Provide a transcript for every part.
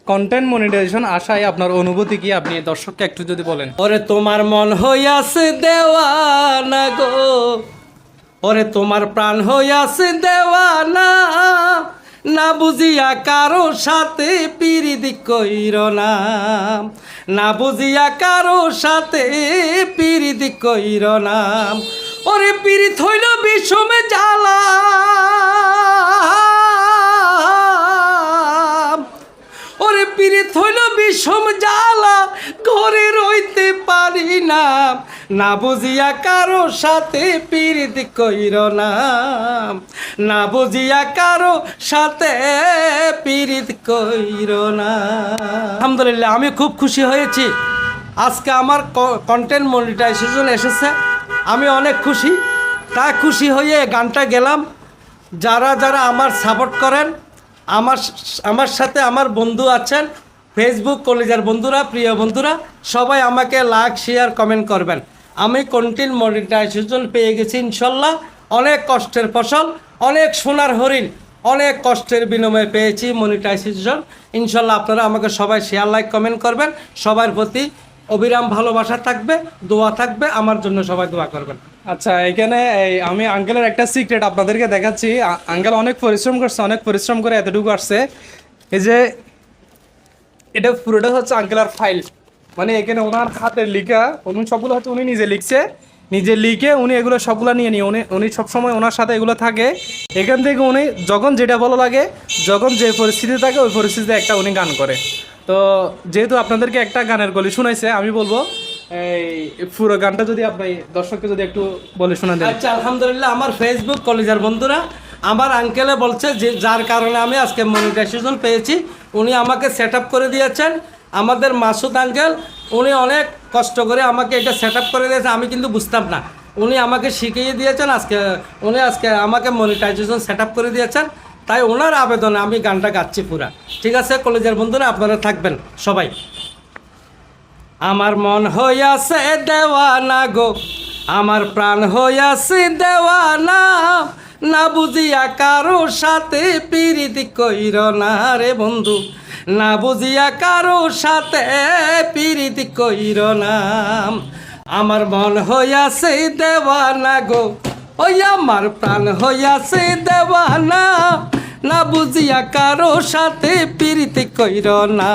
Content monetization আসায় আপনার অনুভূতি কি, আপনি দর্শককে একটু যদি বলেন। ওরে তোমার মন হইয়াছে দেওয়ানা গো, ওরে তোমার প্রাণ হইয়াছে দেওয়ানা, না বুঝিয়া কারো সাথে পিরিত কইর না, না বুঝিয়া কারো সাথে পিরিত কইর না। ওরে পিরিত হইল বিষমে জ্বালা, ওরে পিরিত হইল বিষম জ্বালা, ঘরে রইতে পারি না, না বুঝিয়া কারো সাথে পিরিত কইর না, না বুঝিয়া কারো সাথে পিরিত কইর না। আলহামদুলিল্লাহ, আমি খুব খুশি হয়েছি। আজকে আমার কন্টেন্ট মনিটাইজেশন এসেছে, আমি অনেক খুশি। তা খুশি হয়ে গানটা গেলাম। যারা যারা আমার সাপোর্ট করেন, আমার সাথে আমার বন্ধু আছেন, ফেসবুক কলেজের বন্ধুরা, প্রিয় বন্ধুরা, সবাই আমাকে লাইক শেয়ার কমেন্ট করবেন। আমি কন্টেন্ট মনিটাইজেশন পেয়ে গেছি ইনশাল্লাহ। অনেক কষ্টের ফসল, অনেক সোনার হরিণ, অনেক কষ্টের বিনিময়ে পেয়েছি মনিটাইজেশন ইনশাল্লাহ। আপনারা আমাকে সবাই শেয়ার লাইক কমেন্ট করবেন। সবার প্রতি অবিরাম ভালোবাসা থাকবে, দোয়া থাকবে, আমার জন্য সবাই দোয়া করবেন। আচ্ছা, এখানে আমি আঙ্কেলের একটা সিক্রেট আপনাদেরকে দেখাচ্ছি। আঙ্কেল অনেক পরিশ্রম করছে, অনেক পরিশ্রম করে এতটুকু আসছে। এই যে এটা পুরোটা হচ্ছে আঙ্কেলের ফাইল, মানে এখানে ওনার হাতের লিখা, উনি সবগুলো হচ্ছে উনি নিজে লিখছে, নিজে লিখে উনি এগুলো সবগুলো নিয়ে নিয়ে উনি সবসময় ওনার সাথে এগুলো থাকে। এখান থেকে উনি যখন যেটা ভালো লাগে, যখন যে পরিস্থিতি থাকে, ওই পরিস্থিতিতে একটা উনি গান করে। তো যেহেতু আপনাদেরকে একটা গানের কলি শুনাইছে, আমি বলবো এই পুরো গানটা যদি আপনি দর্শককে যদি একটু বলে শোনা দেন। আচ্ছা, আলহামদুলিল্লাহ, আমার ফেসবুক কলেজের বন্ধুরা, আমার আঙ্কেলে বলছে যে যার কারণে আমি আজকে মনিটাইজেশন পেয়েছি, উনি আমাকে সেট আপ করে দিয়েছেন। আমাদের মাসুদ আঙ্কেল, উনি অনেক কষ্ট করে আমাকে এটা সেট আপ করে দিয়েছে। আমি কিন্তু বুঝতাম না, উনি আমাকে শিখিয়ে দিয়েছেন। উনি আজকে আমাকে মনিটাইজেশন সেট আপ করে দিয়েছেন। তাই ওনার আবেদনে আমি গানটা গাচ্ছি পুরা। ঠিক আছে কলেজের বন্ধুরা, আপনারা থাকবেন সবাই। আমার মন হইয়াছে দেওয়ানা গো, আমার প্রাণ হইয়াছে দেওয়ানা, না বুঝিয়া কারো সাথে পিরিত কইর না রে বন্ধু, না বুঝিয়া কারো সাথে পিরিত কইর না। আমার মন হইয়াছে দেওয়ানা গো, ওই আমার প্রাণ হইয়াছে দেওয়ানা, না বুঝিয়া কারো সাথে পিরিত কইর না,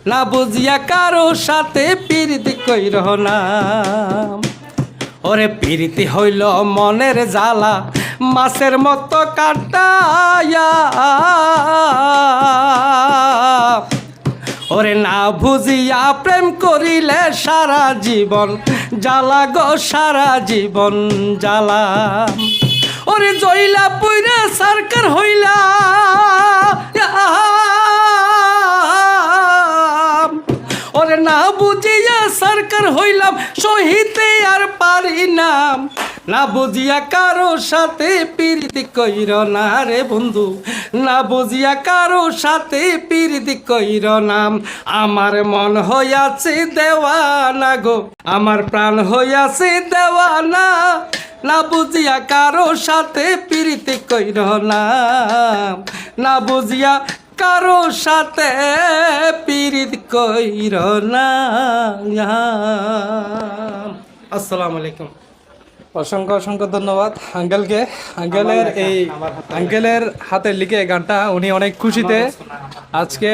না বুঝিয়া কারো সাথে পিরিতি কইর না। ওরে পিরিতি হইল মনের জ্বালা, মাছের মতো কাটায়া, ওরে না বুঝিয়া প্রেম করিলে সারা জীবন জ্বালা গো, সারা জীবন জ্বালা। ওরে জইলা পুইরা সরকার হইলা, ওরে না বুঝিয়া সরকার হইলাম, সহিতে আর পারি না, না বুঝিয়া কারো সাথে পিরিতি কইর না রে বন্ধু, না বুঝিয়া কারো সাথে পিরিতি কইর না। আমার মন হইয়াছে দেওয়ানা গো, আমার প্রাণ হইয়াছে দেওয়ানা, না বুঝিয়া কারো সাথে পিরিতি কইর না, না বুঝিয়া কারো সাথে পিরিত কইর না। আসসালামু আলাইকুম। অসংখ্য অসংখ্য ধন্যবাদ আঙ্কেলকে। আঙ্কেলের হাতের লিখে গানটা উনি অনেক খুশিতে আজকে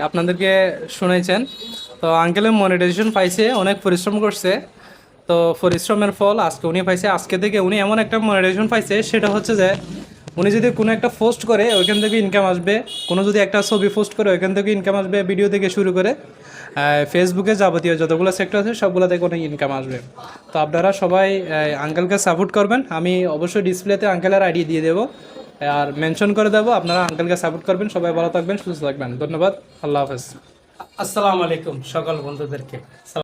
আপনাদেরকে শুনেছেন। তো আঙ্কেলের মনিটাইজেশন পাইছে, অনেক পরিশ্রম করছে। তো পরিশ্রমের ফল আজকে উনি পাইছে। আজকে থেকে উনি এমন একটা মনিটাইজেশন পাইছে, সেটা হচ্ছে যে উনি যদি কোনো একটা পোস্ট করে ওইখান থেকে ইনকাম আসবে, কোনো যদি একটা ছবি পোস্ট করে ওইখান থেকে ইনকাম আসবে, ভিডিও থেকে শুরু করে ফেসবুকে যাবতীয় যতগুলো সেক্টর আছে সবগুলো থেকে অনেক ইনকাম আসবে। তো আপনারা সবাই আঙ্কেলকে সাপোর্ট করবেন। আমি অবশ্যই ডিসপ্লেতে আঙ্কেলের আইডি দিয়ে দেবো আর মেনশন করে দেবো। আপনারা আঙ্কেলকে সাপোর্ট করবেন। সবাই ভালো থাকবেন, সুস্থ থাকবেন। ধন্যবাদ। আল্লাহ হাফেজ। আসসালামু আলাইকুম সকল বন্ধুদেরকে।